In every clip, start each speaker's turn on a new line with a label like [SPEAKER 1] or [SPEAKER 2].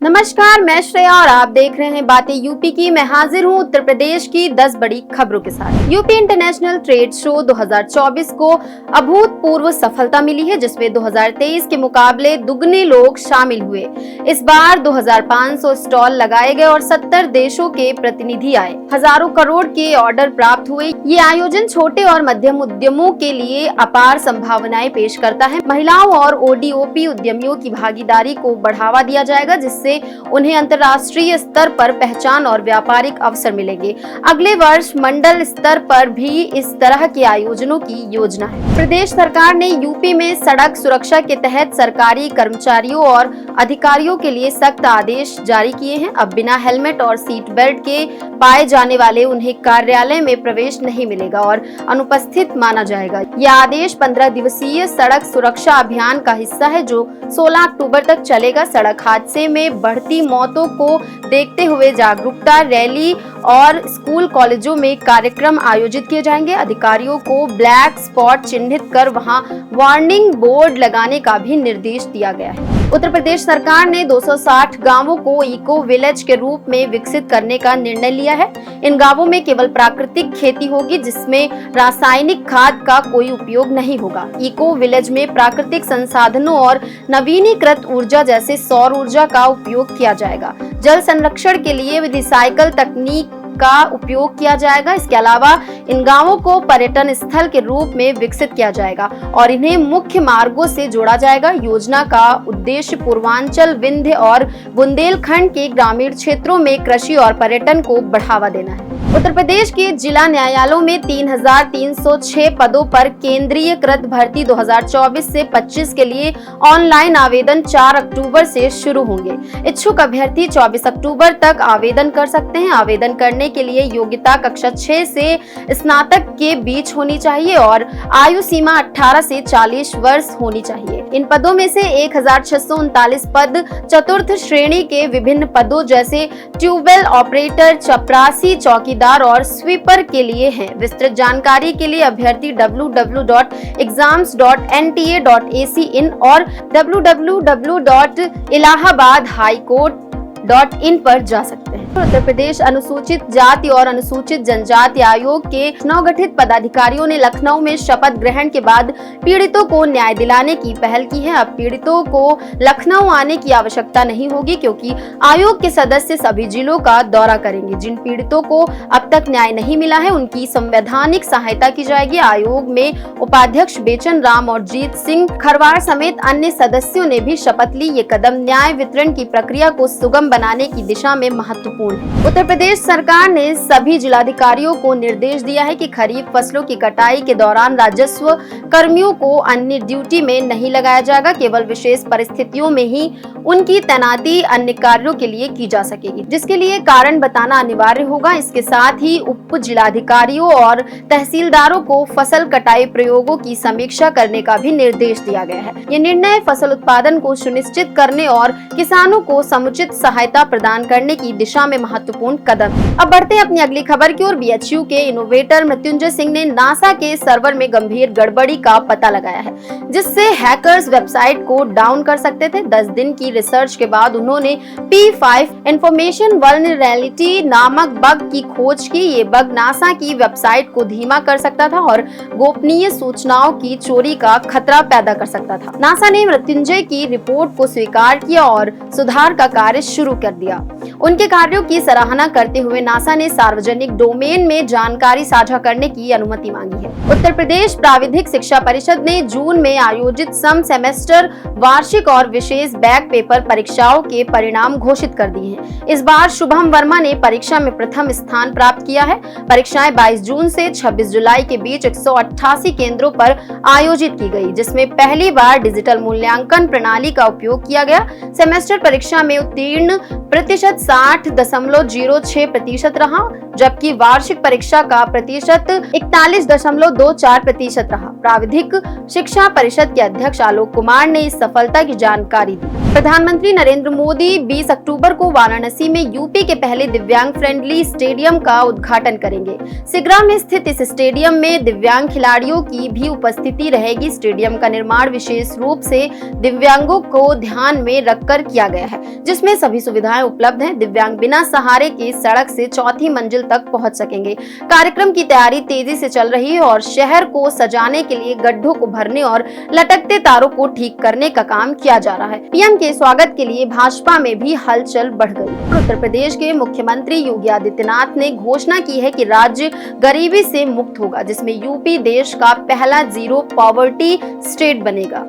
[SPEAKER 1] नमस्कार, मैं श्रेया और आप देख रहे हैं बातें यूपी की। मैं हाजिर हूं उत्तर प्रदेश की 10 बड़ी खबरों के साथ। यूपी इंटरनेशनल ट्रेड शो 2024 को अभूतपूर्व सफलता मिली है, जिसमें 2023 के मुकाबले दुगने लोग शामिल हुए। इस बार 2500 स्टॉल लगाए गए और 70 देशों के प्रतिनिधि आए। हजारों करोड़ के ऑर्डर प्राप्त हुए। ये आयोजन छोटे और मध्यम उद्यमों के लिए अपार संभावनाएं पेश करता है। महिलाओं और ओडीओपी उद्यमियों की भागीदारी को बढ़ावा दिया जाएगा, जिससे उन्हें अंतर्राष्ट्रीय स्तर पर पहचान और व्यापारिक अवसर मिलेंगे। अगले वर्ष मंडल स्तर पर भी इस तरह के आयोजनों की योजना है। प्रदेश सरकार ने यूपी में सड़क सुरक्षा के तहत सरकारी कर्मचारियों और अधिकारियों के लिए सख्त आदेश जारी किए हैं। अब बिना हेलमेट और सीट बेल्ट के पाए जाने वाले उन्हें कार्यालय में प्रवेश नहीं मिलेगा और अनुपस्थित माना जाएगा। यह आदेश 15 दिवसीय सड़क सुरक्षा अभियान का हिस्सा है, जो 16 अक्टूबर तक चलेगा। सड़क हादसे में बढ़ती मौतों को देखते हुए जागरूकता रैली और स्कूल कॉलेजों में कार्यक्रम आयोजित किए जाएंगे। अधिकारियों को ब्लैक स्पॉट चिन्हित कर वहां वार्निंग बोर्ड लगाने का भी निर्देश दिया गया है। उत्तर प्रदेश सरकार ने 260 गांवों को इको विलेज के रूप में विकसित करने का निर्णय लिया है। इन गांवों में केवल प्राकृतिक खेती होगी, जिसमें रासायनिक खाद का कोई उपयोग नहीं होगा। इको विलेज में प्राकृतिक संसाधनों और नवीनीकृत ऊर्जा जैसे सौर ऊर्जा का उपयोग किया जाएगा। जल संरक्षण के लिए रिसाइकल तकनीक का उपयोग किया जाएगा। इसके अलावा इन गांवों को पर्यटन स्थल के रूप में विकसित किया जाएगा और इन्हें मुख्य मार्गों से जोड़ा जाएगा। योजना का उद्देश्य पूर्वांचल, विंध्य और बुंदेलखंड के ग्रामीण क्षेत्रों में कृषि और पर्यटन को बढ़ावा देना है। उत्तर प्रदेश के जिला न्यायालयों में 3306 पदों पर केंद्रीयकृत भर्ती 2024 से 25 के लिए ऑनलाइन आवेदन 4 अक्टूबर से शुरू होंगे। इच्छुक अभ्यर्थी 24 अक्टूबर तक आवेदन कर सकते हैं। आवेदन करने के लिए योग्यता कक्षा 6 से स्नातक के बीच होनी चाहिए और आयु सीमा 18 से 40 वर्ष होनी चाहिए। इन पदों में से 1639 पद चतुर्थ श्रेणी के विभिन्न पदों जैसे ट्यूबवेल ऑपरेटर, चपरासी, चौकीदार और स्वीपर के लिए हैं। विस्तृत जानकारी के लिए अभ्यर्थी www.exams.nta.ac.in और www.allahabadhighcourt.in पर जा सकते हैं। उत्तर प्रदेश अनुसूचित जाति और अनुसूचित जनजाति आयोग के नवगठित पदाधिकारियों ने लखनऊ में शपथ ग्रहण के बाद पीड़ितों को न्याय दिलाने की पहल की है। अब पीड़ितों को लखनऊ आने की आवश्यकता नहीं होगी, क्योंकि आयोग के सदस्य सभी जिलों का दौरा करेंगे। जिन पीड़ितों को अब तक न्याय नहीं मिला है, उनकी संवैधानिक सहायता की जाएगी। आयोग में उपाध्यक्ष बेचन राम और जीत सिंह खरवार समेत अन्य सदस्यों ने भी शपथ ली। ये कदम न्याय वितरण की प्रक्रिया को सुगम बनाने की दिशा में महत्वपूर्ण है। उत्तर प्रदेश सरकार ने सभी जिलाधिकारियों को निर्देश दिया है कि खरीफ फसलों की कटाई के दौरान राजस्व कर्मियों को अन्य ड्यूटी में नहीं लगाया जाएगा। केवल विशेष परिस्थितियों में ही उनकी तैनाती अन्य कार्यों के लिए की जा सकेगी, जिसके लिए कारण बताना अनिवार्य होगा। इसके साथ ही उप जिलाधिकारियों और तहसीलदारों को फसल कटाई प्रयोगों की समीक्षा करने का भी निर्देश दिया गया है। ये निर्णय फसल उत्पादन को सुनिश्चित करने और किसानों को समुचित सहायता प्रदान करने की दिशा में महत्वपूर्ण कदम है। अब बढ़ते हैं अपनी अगली खबर की ओर। बीएचयू के इनोवेटर मृत्युंजय सिंह ने नासा के सर्वर में गंभीर गड़बड़ी का पता लगाया है, जिससे हैकर्स वेबसाइट को डाउन कर सकते थे। 10 दिन की रिसर्च के बाद उन्होंने P5 इंफॉर्मेशन वल्नरेबिलिटी नामक बग की खोज की। ये बग नासा की वेबसाइट को धीमा कर सकता था और गोपनीय सूचनाओं की चोरी का खतरा पैदा कर सकता था। नासा ने मृत्युंजय की रिपोर्ट को स्वीकार किया और सुधार का कार्य शुरू कर दिया। उनके कार्यों की सराहना करते हुए नासा ने सार्वजनिक डोमेन में जानकारी साझा करने की अनुमति मांगी है। उत्तर प्रदेश प्राविधिक शिक्षा परिषद ने जून में आयोजित सम सेमेस्टर वार्षिक और विशेष बैक पेपर परीक्षाओं के परिणाम घोषित कर दिए हैं। इस बार शुभम वर्मा ने परीक्षा में प्रथम स्थान प्राप्त किया है। परीक्षाएं 22 जून से 26 जुलाई के बीच 188 केंद्रों पर आयोजित की गई, जिसमें पहली बार डिजिटल मूल्यांकन प्रणाली का उपयोग किया गया। सेमेस्टर परीक्षा में उत्तीर्ण प्रतिशत 60.06% रहा, जबकि वार्षिक परीक्षा का प्रतिशत 41.24% रहा। प्राविधिक शिक्षा परिषद के अध्यक्ष आलोक कुमार ने इस सफलता की जानकारी दी। प्रधानमंत्री नरेंद्र मोदी 20 अक्टूबर को वाराणसी में यूपी के पहले दिव्यांग फ्रेंडली स्टेडियम का उद्घाटन करेंगे। सिगरा में स्थित इस स्टेडियम में दिव्यांग खिलाड़ियों की भी उपस्थिति रहेगी। स्टेडियम का निर्माण विशेष रूप से दिव्यांगों को ध्यान में रखकर किया गया है, जिसमें सभी सुविधाएं उपलब्ध हैं। दिव्यांग बिना सहारे के सड़क से चौथी मंजिल तक पहुंच सकेंगे। कार्यक्रम की तैयारी तेजी से चल रही है और शहर को सजाने के लिए गड्ढों को भरने और लटकते तारों को ठीक करने का काम किया जा रहा है। पीएम के स्वागत के लिए भाजपा में भी हलचल बढ़ गई। उत्तर प्रदेश के मुख्यमंत्री योगी आदित्यनाथ ने घोषणा की है कि राज्य गरीबी से मुक्त होगा, जिसमें यूपी देश का पहला जीरो पॉवर्टी स्टेट बनेगा।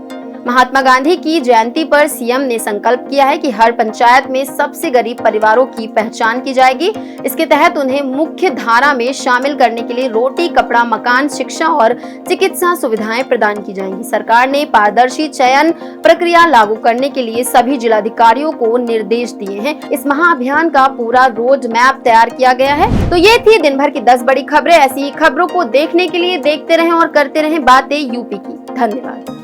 [SPEAKER 1] महात्मा गांधी की जयंती पर सीएम ने संकल्प किया है कि हर पंचायत में सबसे गरीब परिवारों की पहचान की जाएगी। इसके तहत उन्हें मुख्य धारा में शामिल करने के लिए रोटी, कपड़ा, मकान, शिक्षा और चिकित्सा सुविधाएं प्रदान की जाएंगी। सरकार ने पारदर्शी चयन प्रक्रिया लागू करने के लिए सभी जिलाधिकारियों को निर्देश दिए हैं। इस महाअभियान का पूरा रोड मैप तैयार किया गया है। तो ये थी दिन भर की 10 बड़ी खबरें। ऐसी खबरों को देखने के लिए देखते रहें और करते रहें बातें यूपी की। धन्यवाद।